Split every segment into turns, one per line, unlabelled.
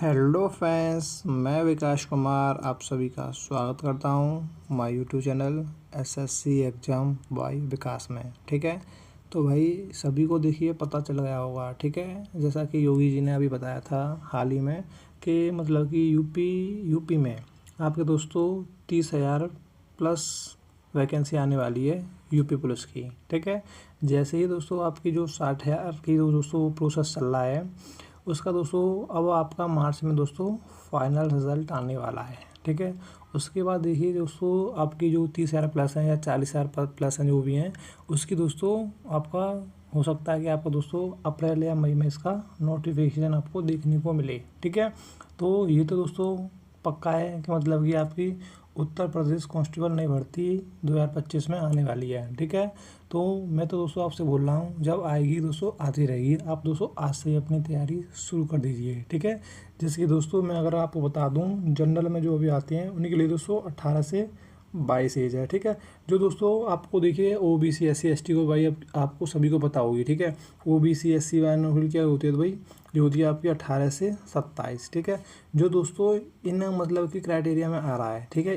Hello friends, मैं विकास कुमार आप सभी का स्वागत करता हूं my YouTube channel SSC exam by Vikas में। ठीक है, तो भाई सभी को देखिए पता चल गया होगा। ठीक है, जैसा कि योगी जी ने अभी बताया था हाल ही में कि मतलब कि यूपी में आपके दोस्तों 30,000 प्लस वैकेंसी आने वाली है यूपी पुलिस की। ठीक है, जैसे ही दोस्तों आपकी जो 60,000 की जो दोस्तों प्रोसेस चल रहा है उसका दोस्तों अब आपका मार्च में दोस्तों फाइनल रिज़ल्ट आने वाला है। ठीक है, उसके बाद देखिए दोस्तों आपकी जो 30,000 प्लस हैं या 40,000 प्लस हैं जो भी हैं उसकी दोस्तों आपका हो सकता है कि आपको दोस्तों अप्रैल या मई में इसका नोटिफिकेशन आपको देखने को मिले। ठीक है, तो ये तो दोस्तों पक्का है कि मतलब कि आपकी उत्तर प्रदेश कांस्टेबल नई भर्ती 2025 में आने वाली है। ठीक है, तो मैं तो दोस्तों आपसे बोल रहा हूँ जब आएगी दोस्तों आती रहेगी, आप दोस्तों आज से ही अपनी तैयारी शुरू कर दीजिए। ठीक है, जैसे कि दोस्तों मैं अगर आपको बता दूँ जनरल में जो अभी आते हैं उन्हीं के लिए दोस्तों 18 से 22 एज है। ठीक है, जो दोस्तों आपको देखिए ओबीसी SC ST को भाई अब आपको सभी को पता होगी। ठीक है, ओबीसी SC वाले क्या होती है तो भाई जो होती है आपकी 18 से 27। ठीक है, जो दोस्तों इन मतलब कि क्राइटेरिया में आ रहा है। ठीक है,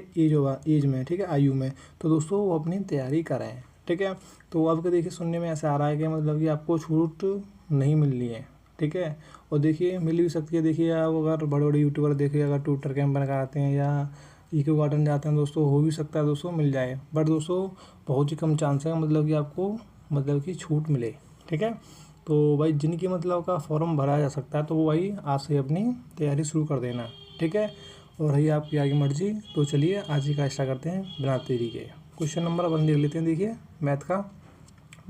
एज में, ठीक है, आयु में, तो दोस्तों वो अपनी तैयारी करें। ठीक है, तो अब के देखिए सुनने में ऐसा आ रहा है कि मतलब कि आपको छूट नहीं मिल रही है। ठीक है, और देखिए मिल भी सकती है। देखिए आप अगर बड़े बड़े यूट्यूबर देखिए अगर ट्विटर कैंप लगाते हैं या इको गार्डन जाते हैं दोस्तों, हो भी सकता है दोस्तों मिल जाए, बट दोस्तों बहुत ही कम चांस है मतलब कि आपको मतलब कि छूट मिले। ठीक है, तो भाई जिनकी मतलब का फॉर्म भरा जा सकता है तो वो भाई आज से अपनी तैयारी शुरू कर देना। ठीक है, और रही आपकी आगे मर्जी, तो चलिए आज ही का स्टार्ट करते हैं बिना देरी के। क्वेश्चन नंबर 1 देख लेते हैं। देखिए मैथ का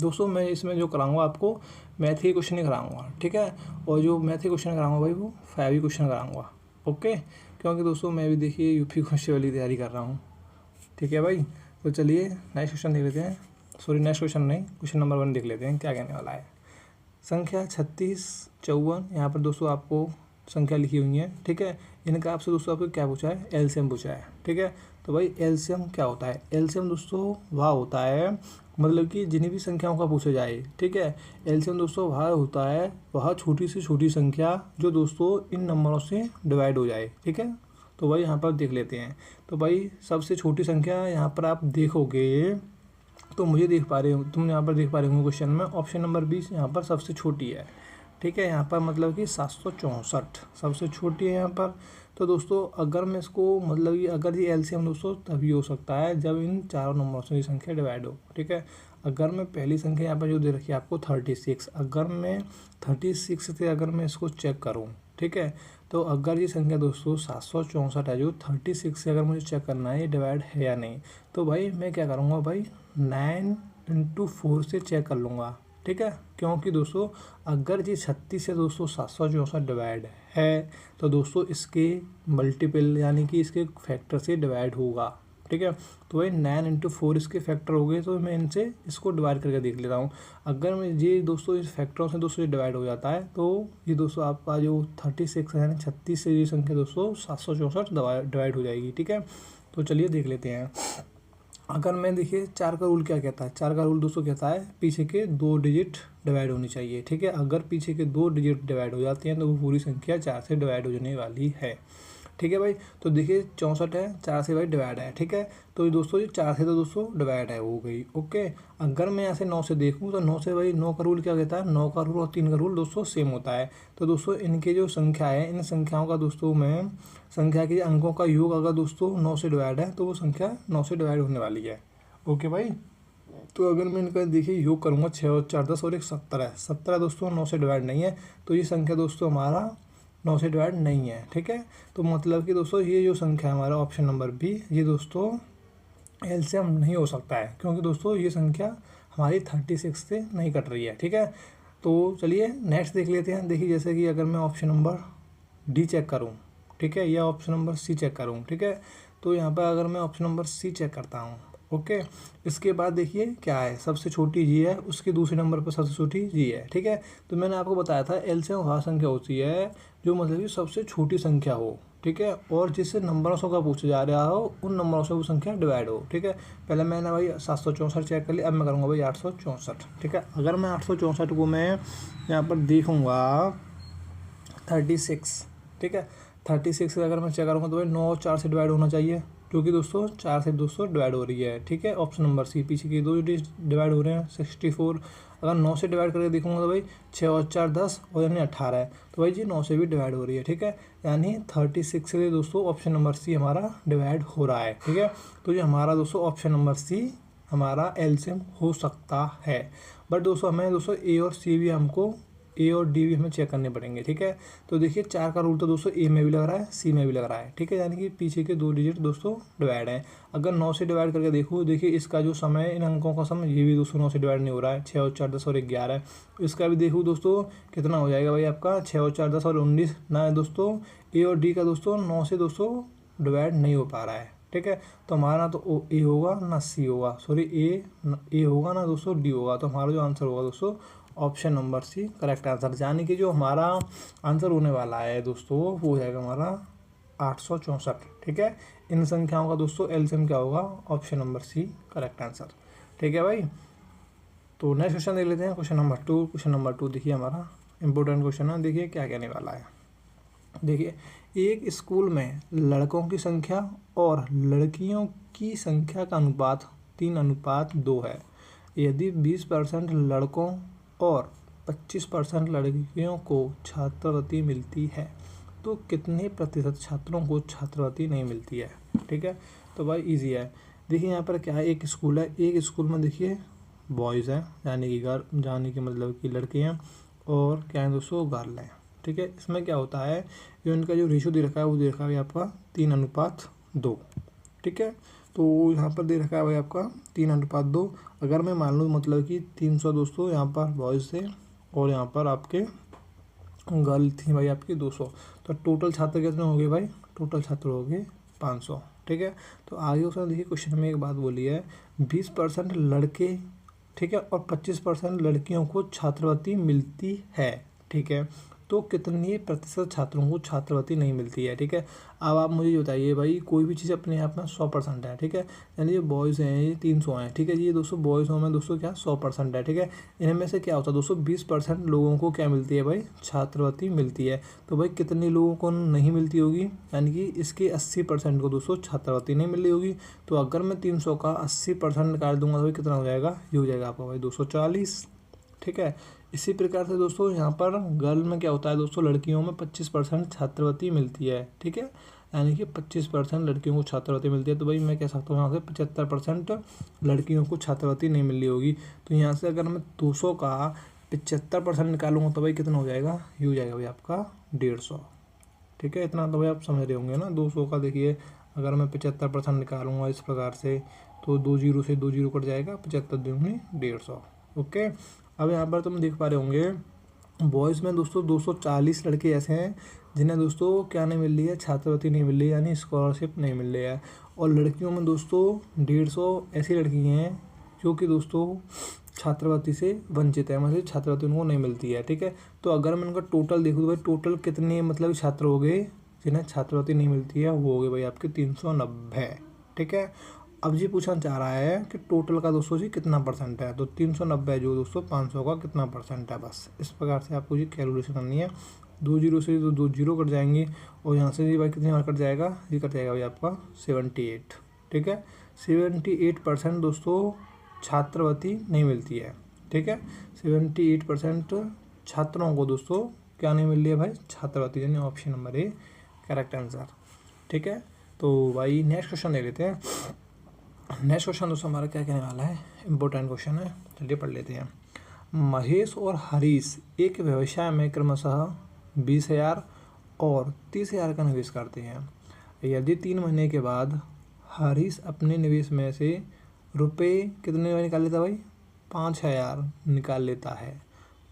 दोस्तों मैं इसमें जो कराऊंगा आपको मैथ के क्वेश्चन ही कराऊंगा। ठीक है, और जो मैथ के क्वेश्चन कराऊंगा भाई वो 5 ही क्वेश्चन कराऊंगा। ओके, क्योंकि दोस्तों मैं भी देखिए यूपी कांस्टेबल वाली तैयारी कर रहा हूँ। ठीक है भाई, तो चलिए नेक्स्ट क्वेश्चन देख लेते हैं। सॉरी नेक्स्ट क्वेश्चन नहीं, क्वेश्चन नंबर 1 देख लेते हैं क्या कहने वाला है। संख्या 36, 54 यहाँ पर दोस्तों आपको संख्या लिखी हुई है। ठीक है, इनका आपसे दोस्तों आपको क्या पूछा है, एलसीएम पूछा है। ठीक है, तो भाई एलसीएम क्या होता है। एलसीएम दोस्तों वह होता है मतलब कि जिन्हें भी संख्याओं का पूछा जाए। ठीक है, एलसीएम दोस्तों वह होता है वह छोटी से छोटी संख्या जो दोस्तों इन नंबरों से डिवाइड हो जाए। ठीक है, तो भाई यहाँ पर देख लेते हैं। तो भाई सबसे छोटी संख्या यहाँ पर आप देखोगे तो मुझे देख पा रहे हो, तुम यहाँ पर देख पा रहे हो क्वेश्चन में ऑप्शन नंबर 20 यहाँ पर सबसे छोटी है। ठीक है, यहाँ पर मतलब कि 764 सबसे छोटी है यहाँ पर। तो दोस्तों अगर मैं इसको मतलब कि अगर ये एलसीएम दोस्तों तभी हो सकता है जब इन चारों नंबरों से ये संख्या डिवाइड हो। ठीक है, अगर मैं पहली संख्या यहाँ पर जो दे रखी है आपको 36, अगर मैं 36 से अगर मैं इसको चेक करूँ, ठीक है, तो अगर ये संख्या दोस्तों 764 है जो 36 से अगर मुझे चेक करना है ये डिवाइड है या नहीं, तो भाई मैं क्या करूँगा भाई 9 × 4 से चेक कर लूँगा। ठीक है, क्योंकि दोस्तों अगर ये 36 से दोस्तों 764 डिवाइड है तो दोस्तों इसके मल्टीपल यानी कि इसके फैक्टर से डिवाइड होगा। ठीक है, तो भाई 9 × 4 इसके फैक्टर हो गए, तो मैं इनसे इसको डिवाइड करके देख लेता हूँ। अगर मैं ये दोस्तों इस फैक्टरों से दोस्तों डिवाइड हो जाता है तो ये दोस्तों आपका जो 36 है 36 से ये संख्या दोस्तों 764 डिवाइड हो जाएगी। ठीक है, तो चलिए देख लेते हैं। अगर मैं देखिए 4 का रूल क्या कहता है, 4 का रूल दोस्तों कहता है पीछे के 2 डिजिट डिवाइड होनी चाहिए। ठीक है, अगर पीछे के 2 डिजिट डिवाइड हो जाते हैं तो वो पूरी संख्या 4 से डिवाइड हो जाने वाली है। ठीक है भाई, तो देखिए 64 है 4 से भाई डिवाइड है। ठीक है, तो ये दोस्तों ये 4 से तो दोस्तों डिवाइड है हो गई। ओके, अगर मैं यहाँ से 9 से देखूँ तो 9 से भाई 9 का रूल क्या कहता है, 9 का रूल और 3 का रूल दोस्तों सेम होता है। तो दोस्तों इनके जो संख्या है इन संख्याओं का दोस्तों में संख्या के अंकों का योग अगर दोस्तों 9 से डिवाइड है तो वो संख्या 9 से डिवाइड होने वाली है। ओके भाई, तो अगर मैं इनका देखिए योग करूँगा 6 और 4 10 और 1 17 है। 17 दोस्तों 9 से डिवाइड नहीं है, तो ये संख्या दोस्तों हमारा 9 से डिवाइड नहीं है। ठीक है, तो मतलब कि दोस्तों ये जो संख्या है हमारा ऑप्शन नंबर बी ये दोस्तों एलसीएम नहीं हो सकता है, क्योंकि दोस्तों ये संख्या हमारी 36 से नहीं कट रही है। ठीक है, तो चलिए नेक्स्ट देख लेते हैं। देखिए जैसे कि अगर मैं ऑप्शन नंबर डी चेक करूँ, ठीक है, या ऑप्शन नंबर सी चेक करूँ, ठीक है, तो यहाँ पर अगर मैं ऑप्शन नंबर सी चेक करता हूँ, ओके, इसके बाद देखिए क्या है, सबसे छोटी जी है, उसके दूसरे नंबर पर सबसे छोटी जी है। ठीक है, तो मैंने आपको बताया था एलसीएम वह संख्या होती है जो मतलब कि सबसे छोटी संख्या हो। ठीक है, और जिससे नंबरों का पूछा जा रहा हो उन नंबरों से वो संख्या डिवाइड हो। ठीक है, पहले मैंने भाई 764 चेक कर लिया, अब मैं करूँगा भाई 864। ठीक है, अगर मैं 864 को मैं यहाँ पर देखूँगा 36, ठीक है। 36 अगर मैं चेक करूँगा तो भाई 9 और 4 से डिवाइड होना चाहिए, क्योंकि दोस्तों 4 से दोस्तों डिवाइड हो रही है, ठीक है। ऑप्शन नंबर सी, पीछे की दो डिवाइड हो रहे हैं। 64 अगर 9 से डिवाइड करके देखूंगा तो भाई 6 और 4 10 और यानी 18 है, तो भाई जी 9 से भी डिवाइड हो रही है, ठीक है। यानी 36 के लिए दोस्तों ऑप्शन नंबर सी हमारा डिवाइड हो रहा है, ठीक है। तो ये हमारा दोस्तों ऑप्शन नंबर सी हमारा एलसीएम हो सकता है। बट दोस्तों हमें दोस्तों ए और सी भी हमको ए और डी भी हमें चेक करने पड़ेंगे, ठीक है। तो देखिए 4 का रूल तो दोस्तों ए में भी लग रहा है, सी में भी लग रहा है, ठीक है। यानी कि पीछे के 2 डिजिट दोस्तों डिवाइड है। अगर 9 से डिवाइड करके देखो, देखिए इसका जो समय इन अंकों का समय ये भी दोस्तों 9 से डिवाइड नहीं हो रहा है। 6 और 4 10 और 11 है। इसका भी देखो दोस्तों कितना हो जाएगा भाई आपका 6 और 4 10 और 19 ना है दोस्तों। ए और डी का दोस्तों 9 से दोस्तों डिवाइड नहीं हो पा रहा है, ठीक है। तो हमारा तो ए होगा ना सी होगा, सॉरी ए होगा ना दोस्तों डी होगा। तो हमारा जो आंसर होगा दोस्तों option number C correct answer. यानी कि जो हमारा आंसर होने वाला है दोस्तों वो हो जाएगा हमारा 864, ठीक है। इन संख्याओं का दोस्तों एलसीएम क्या होगा, option number C correct answer, ठीक है भाई। तो नेक्स्ट क्वेश्चन देख लेते हैं, क्वेश्चन नंबर 2। क्वेश्चन नंबर 2 देखिए हमारा इंपॉर्टेंट क्वेश्चन है। देखिए क्या कहने वाला है। देखिए एक स्कूल में लड़कों की संख्या और लड़कियों की संख्या का अनुपात 3:2 है। यदि 20% लड़कों और 25% लड़कियों को छात्रवृत्ति मिलती है तो कितने प्रतिशत छात्रों को छात्रवृत्ति नहीं मिलती है, ठीक है। तो भाई इजी है। देखिए यहाँ पर क्या है, एक स्कूल है, एक स्कूल में देखिए बॉयज़ हैं यानी कि जाने की मतलब कि लड़के हैं, और क्या है दोस्तों गर्ल हैं, ठीक है। इसमें क्या होता है, जो इनका जो रेशो दे रखा है वो दे रखा है आपका 3:2, ठीक है। तो यहाँ पर दे रखा है भाई आपका 3:2। अगर मैं मान लूँ मतलब कि 300 दोस्तों यहाँ पर बॉयज़ थे और यहाँ पर आपके गर्ल थी भाई आपकी 200, तो टोटल छात्र कितने हो गए भाई, टोटल छात्र हो गए 500, ठीक है। तो आगे उसने देखिए क्वेश्चन में एक बात बोली है, 20% लड़के, ठीक है, और 25% लड़कियों को छात्रवृत्ति मिलती है, ठीक है। तो कितनी प्रतिशत छात्रों को छात्रवृत्ति नहीं मिलती है, ठीक है। अब आप मुझे बताइए भाई, कोई भी चीज़ अपने आप में 100% है, ठीक है। यानी ये बॉयज़ हैं ये 300 हैं, ठीक है। ये दोस्तों बॉयज़ में दोस्तों क्या 100% है, ठीक है। इनमें से क्या होता है दोस्तों 20% लोगों को क्या मिलती है भाई, छात्रवृत्ति मिलती है। तो भाई कितने लोगों को नहीं मिलती होगी, यानी कि इसके 80% को दोस्तों छात्रवृत्ति नहीं मिल रही होगी। तो अगर मैं 300 का 80% निकाल दूंगा तो भाई कितना हो जाएगा, ये हो जाएगा आपका भाई 240, ठीक है। इसी प्रकार से दोस्तों यहाँ पर गर्ल में क्या होता है दोस्तों, लड़कियों में 25% छात्रवृत्ति मिलती है, ठीक है। यानी कि 25% लड़कियों को छात्रवृत्ति मिलती है। तो भाई मैं कह सकता हूँ यहाँ से 75% लड़कियों को छात्रवृत्ति नहीं मिल रही होगी। तो यहाँ से अगर मैं 200 का 75% निकालूंगा तो भाई कितना हो जाएगा, ये हो जाएगा भाई आपका 150, ठीक है। इतना तो भाई आप समझ रहे होंगे ना। 200 का देखिए अगर मैं 75% निकालूंगा इस प्रकार से तो 2 जीरो से 2 जीरो कट जाएगा, 75 दूनी 150, ओके। अब यहाँ पर तुम देख पा रहे होंगे बॉयज़ में दोस्तों 240 लड़के ऐसे हैं जिन्हें दोस्तों क्या नहीं मिल रही है, छात्रवृत्ति नहीं मिल रही है, यानी स्कॉलरशिप नहीं मिल रही है। और लड़कियों में दोस्तों 150 ऐसी लड़कियाँ हैं जो कि दोस्तों छात्रवृत्ति से वंचित है, मतलब छात्रवृत्ति उनको नहीं मिलती है, ठीक है। तो अगर मैं उनका टोटल देखूँ तो भाई टोटल कितने मतलब छात्र हो गए जिन्हें छात्रवृत्ति नहीं मिलती है, वो हो गए भाई आपके 390, ठीक है। अब जी पूछना चाह रहा है कि टोटल का दोस्तों जी कितना परसेंट है, तो 390 जो दोस्तों 500 का कितना परसेंट है, बस इस प्रकार से आपको जी कैलकुलेशन करनी है। 2 जीरो से तो 2 जीरो कट जाएंगे और यहाँ से जी भाई कितनी बार कट जाएगा, ये कट जाएगा भाई आपका 78, ठीक है। 78% दोस्तों छात्रवृत्ति नहीं मिलती है, ठीक है। 78% छात्रों को दोस्तों क्या नहीं मिल रही है भाई, छात्रवृत्ति, यानी option number A correct answer, ठीक है। तो भाई नेक्स्ट क्वेश्चन देख लेते हैं। नेक्स्ट क्वेश्चन दोस्तों हमारा क्या कहने वाला है, इम्पोर्टेंट क्वेश्चन है, चलिए पढ़ लेते हैं। महेश और हरीश एक व्यवसाय में क्रमशः 20,000 और 30,000 का निवेश करते हैं। यदि 3 महीने के बाद हरीश अपने निवेश में से रुपये कितने निकाल लेता भाई, 5,000 निकाल लेता है,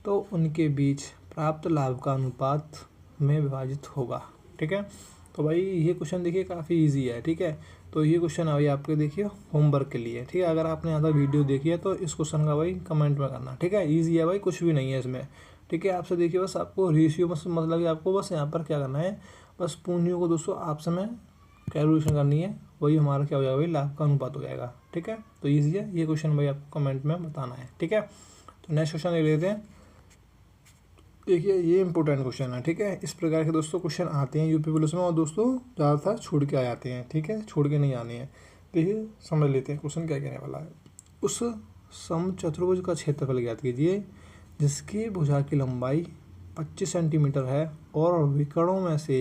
तो उनके बीच प्राप्त लाभ का अनुपात में विभाजित होगा, ठीक है। तो भाई ये क्वेश्चन देखिए काफ़ी इजी है, ठीक है। तो ये क्वेश्चन है भाई आपके देखिए होमवर्क के लिए, ठीक है। अगर आपने ज़्यादा वीडियो देखी है तो इस क्वेश्चन का भाई कमेंट में करना, ठीक है। इजी है भाई, कुछ भी नहीं है इसमें, ठीक है। आपसे देखिए बस आपको रेशियो मतलब कि आपको बस यहाँ पर क्या करना है, बस पूंजियों को दोस्तों आपसे में कैलकुलेशन करनी है, वही हमारा क्या हो जाएगा भाई, लाभ का अनुपात हो जाएगा, ठीक है। तो ईजी है ये क्वेश्चन भाई, आपको कमेंट में बताना है, ठीक है। तो नेक्स्ट क्वेश्चन देख लेते हैं। देखिए ये इंपॉर्टेंट क्वेश्चन है, ठीक है। इस प्रकार के दोस्तों क्वेश्चन आते हैं यूपी पुलिस में, और दोस्तों ज़्यादातर छोड़ के आ जाते हैं, ठीक है, छोड़ के नहीं आने हैं। देखिए समझ लेते हैं क्वेश्चन क्या कहने वाला है। उस समचतुर्भुज का क्षेत्रफल ज्ञात कीजिए जिसकी भुजा की लंबाई 25 सेंटीमीटर है और विकर्णों में से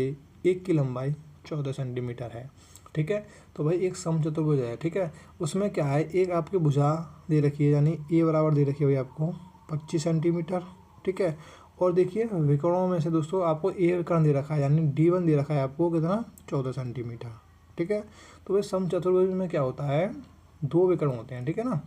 एक की लंबाई 14 सेंटीमीटर है, ठीक है। तो भाई एक समचतुर्भुज है, ठीक है, उसमें क्या है, एक आपकी भुजा दे रखी है, यानी ए बराबर दे रखी है भाई आपको 25 सेंटीमीटर, ठीक है। और देखिए विकर्णों में से दोस्तों आपको ए विकर्ण दे रखा है, यानी D1 दे रखा है आपको कितना, 14 सेंटीमीटर, ठीक है। तो भाई समचतुर्भुज में क्या होता है, दो विकर्ण होते हैं, ठीक है ना।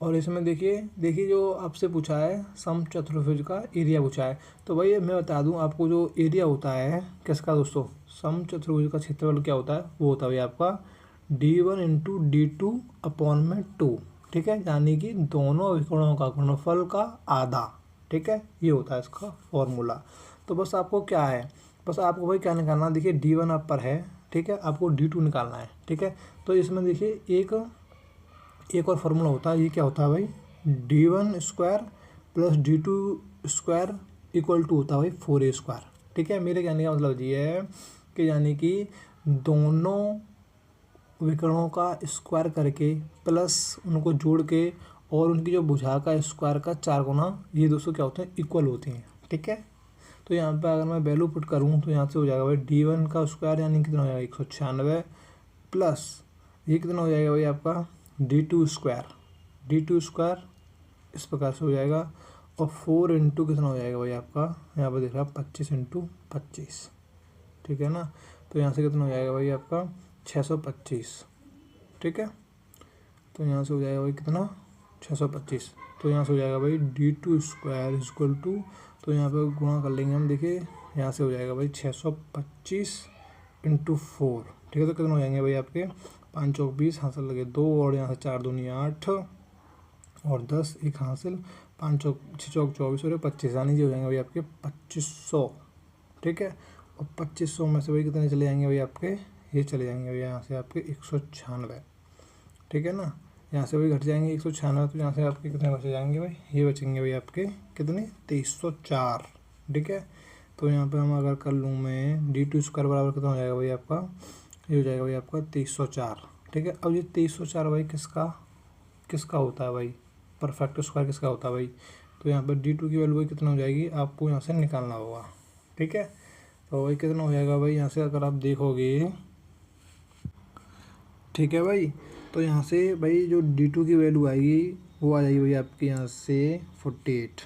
और इसमें देखिए देखिए जो आपसे पूछा है समचतुर्भुज का एरिया पूछा है, तो भाई मैं बता दूं आपको, जो एरिया होता है किसका दोस्तों, समचतुर्भुज का क्षेत्रफल क्या होता है, वो होता है भाई आपका D1 इंटू D2 अपॉन में 2, ठीक है, यानी कि दोनों विकर्णों का गुणनफल का आधा, ठीक है, ये होता है इसका फॉर्मूला। तो बस आपको क्या है, बस आपको भाई क्या निकालना है, देखिए D1 आप पर है, ठीक है, आपको D2 निकालना है, ठीक है। तो इसमें देखिए एक और फार्मूला होता है, ये क्या होता है भाई, D1 square plus D2 square equal to होता है भाई 4A स्क्वायर, ठीक है। मेरे कहने का मतलब ये है कि यानी कि दोनों विकर्णों का स्क्वायर करके प्लस उनको जोड़ के और उनकी जो भुजा का स्क्वायर का 4 गुना, ये दोस्तों क्या होते हैं, इक्वल होते हैं, ठीक है। तो यहाँ पे अगर मैं वैल्यू पुट करूँ तो यहाँ से हो जाएगा भाई D1 का स्क्वायर यानी कितना हो जाएगा 196 प्लस ये कितना हो जाएगा भाई आपका D2 स्क्वायर इस प्रकार से हो जाएगा, और 4 इंटू कितना हो जाएगा भाई आपका, यहाँ पर देख रहा 25 इंटू 25, ठीक है ना। तो यहाँ से कितना हो जाएगा भाई आपका 625, ठीक है। तो यहाँ से हो जाएगा भाई कितना 625, तो यहाँ से हो जाएगा भाई D2 स्क्वायर इक्वल टू, तो यहाँ पे गुणा कर लेंगे हम, देखिए यहाँ से हो जाएगा भाई 625 इंटू 4, ठीक है। तो कितना हो जाएंगे भाई आपके 5 चौक 20, हासिल लगे 2, और यहाँ से 4 दूनी 8 और 10 एक हासिल, 5 चौक 6 चौक 24 और 25, यानी कि हो जाएंगे भाई आपके 2500, ठीक है। और 2500 में से भाई कितने चले जाएंगे भाई आपके, ये चले जाएंगे भाई यहाँ से आपके 196, ठीक है ना। यहाँ से भाई घट जाएंगे 196, तो यहाँ से आपके कितने बचे जाएंगे भाई, ये बचेंगे भाई आपके कितने 2304, ठीक है। तो यहाँ पे हम अगर कर लूँ मैं D2 स्क्वायर बराबर कितना हो जाएगा भाई आपका, ये हो जाएगा भाई आपका 2304, ठीक है। अब ये 2304 भाई किसका किसका होता है भाई, परफेक्ट स्क्वायर किसका होता है भाई, तो यहाँ पर D2 की वैल्यू भाई कितना हो जाएगी, आपको यहाँ से निकालना होगा, ठीक है। तो भाई कितना हो जाएगा भाई यहाँ से अगर आप देखोगे, ठीक है भाई। तो यहाँ से भाई जो D2 की वैल्यू आएगी वो आ जाएगी भाई आपके यहाँ से 48,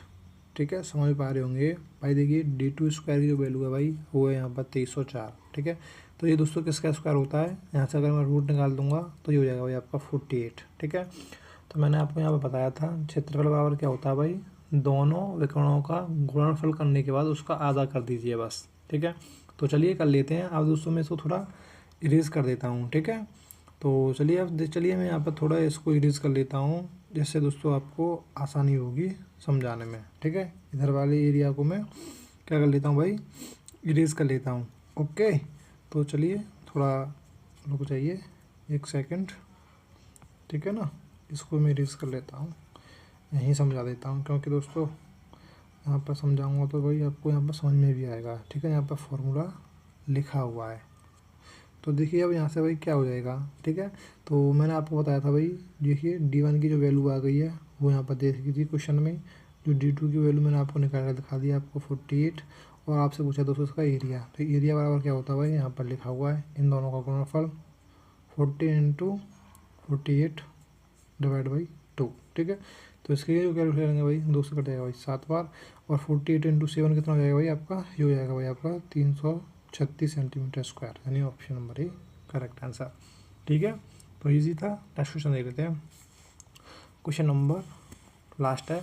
ठीक है, समझ पा रहे होंगे भाई। देखिए D2 स्क्वायर की जो वैल्यू है भाई वो है यहाँ पर 2304, ठीक है। तो ये दोस्तों किसका स्क्वायर होता है, यहाँ से अगर मैं रूट निकाल दूंगा तो ये हो जाएगा भाई आपका 48, ठीक है। तो मैंने आपको यहाँ पर बताया था क्षेत्रफल बराबर क्या होता है भाई, दोनों विकर्णों का गुणनफल करने के बाद उसका आधा कर दीजिए बस, ठीक है। तो चलिए कर लेते हैं। अब दोस्तों मैं इसको थोड़ा इरेज कर देता हूँ, ठीक है। तो चलिए अब चलिए मैं यहाँ पर थोड़ा इसको इरेज कर लेता हूँ, जिससे दोस्तों आपको आसानी होगी समझाने में, ठीक है। इधर वाले एरिया को मैं क्या कर लेता हूँ भाई, इरेज कर लेता हूँ, ओके। तो चलिए थोड़ा रुक जाइए 1 सेकंड, ठीक है ना। इसको मैं इरेज कर लेता हूँ, यहीं समझा देता हूँ, क्योंकि दोस्तों यहाँ पर समझाऊँगा तो भाई आपको यहाँ पर समझ में भी आएगा, ठीक है। यहाँ पर फॉर्मूला लिखा हुआ है, तो देखिए अब यहाँ से भाई क्या हो जाएगा, ठीक है। तो मैंने आपको बताया था भाई, देखिए D1 की जो वैल्यू आ गई है वो यहाँ पर दे दी थी क्वेश्चन में, जो D2 की वैल्यू मैंने आपको निकाल कर दिखा दिया आपको 48, और आपसे पूछा दोस्तों इसका एरिया, तो एरिया बराबर क्या होता है भाई, यहाँ पर लिखा हुआ है इन दोनों का गुणनफल 40 इंटू 48 डिवाइड बाई 2, ठीक है। तो इसके जो कैलकुलेट करेंगे भाई 2 से कट जाएगा भाई 7 बार, और 48 इंटू 7 कितना हो जाएगा भाई आपका, ये हो जाएगा भाई आपका 336 सेंटीमीटर स्क्वायर, यानी option number A correct answer, ठीक है। तो ईजी था। नेक्स्ट क्वेश्चन देख लेते हैं, क्वेश्चन नंबर लास्ट है,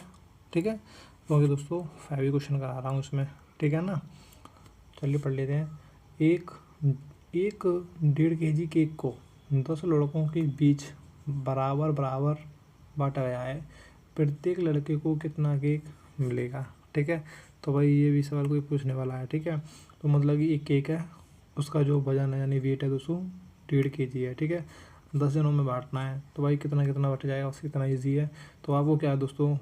ठीक है, क्योंकि दोस्तों 5 क्वेश्चन करा रहा हूँ इसमें, ठीक है ना। चलिए पढ़ लेते हैं। एक 1.5 kg केक को 10 लड़कों के बीच बराबर बराबर बांटा गया है, प्रत्येक लड़के को कितना केक मिलेगा, ठीक है। तो भाई ये भी सवाल कोई पूछने वाला है, ठीक है। तो मतलब कि एक केक है, उसका जो वजन है यानी वेट है दोस्तों 1.5 kg है, ठीक है। 10 जनों में बांटना है, तो भाई कितना कितना बट जाएगा उसकी, कितना ईजी है। तो आपको क्या है दोस्तों,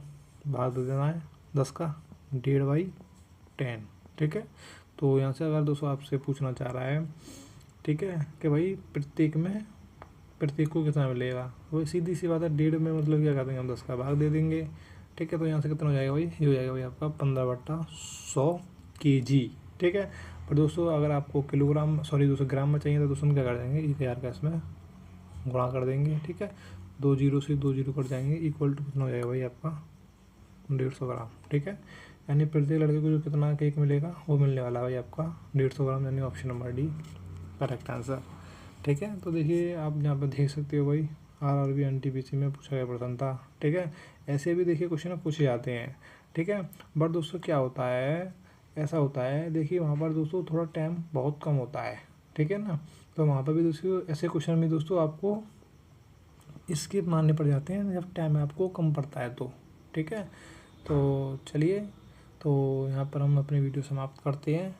भाग दे देना है 10 का, 1/10, ठीक है। तो यहाँ से अगर दोस्तों आपसे पूछना चाह रहा है, ठीक है, कि भाई प्रत्येक को कितना मिलेगा, वही सीधी सी बात है, 1.5 में मतलब क्या कर देंगे हम, 10 का भाग दे देंगे, ठीक है। तो यहाँ से कितना हो जाएगा भाई, ये हो जाएगा भाई आपका 15/100 kg, ठीक है। पर दोस्तों अगर आपको दोस्तों ग्राम में चाहिए तो दोस्तों हम क्या कर देंगे, 1000 का इसमें गुणा कर देंगे, ठीक है। 2 जीरो से 2 जीरो कट जाएंगे, इक्वल टू कितना हो जाएगा भाई आपका 150 ग्राम, ठीक है। यानी प्रत्येक लड़के को जो कितना केक मिलेगा वो मिलने वाला है भाई आपका 150 ग्राम, यानी option number D correct answer, ठीक है। तो देखिए आप यहाँ पर देख सकते हो भाई, RRB NTPC में पूछा गया प्रश्न था, ठीक है। ऐसे भी देखिए क्वेश्चन पूछे जाते हैं, ठीक है। बट दोस्तों क्या होता है, ऐसा होता है देखिए वहाँ पर दोस्तों थोड़ा टाइम बहुत कम होता है, ठीक है ना। तो वहाँ पर भी दोस्तों ऐसे क्वेश्चन में दोस्तों आपको स्किप मारने पड़ जाते हैं जब टाइम आपको कम पड़ता है तो, ठीक है। तो चलिए, तो यहाँ पर हम अपनी वीडियो समाप्त करते हैं,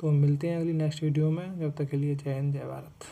तो मिलते हैं अगली नेक्स्ट वीडियो में। जब तक के लिए जय हिंद, जय भारत।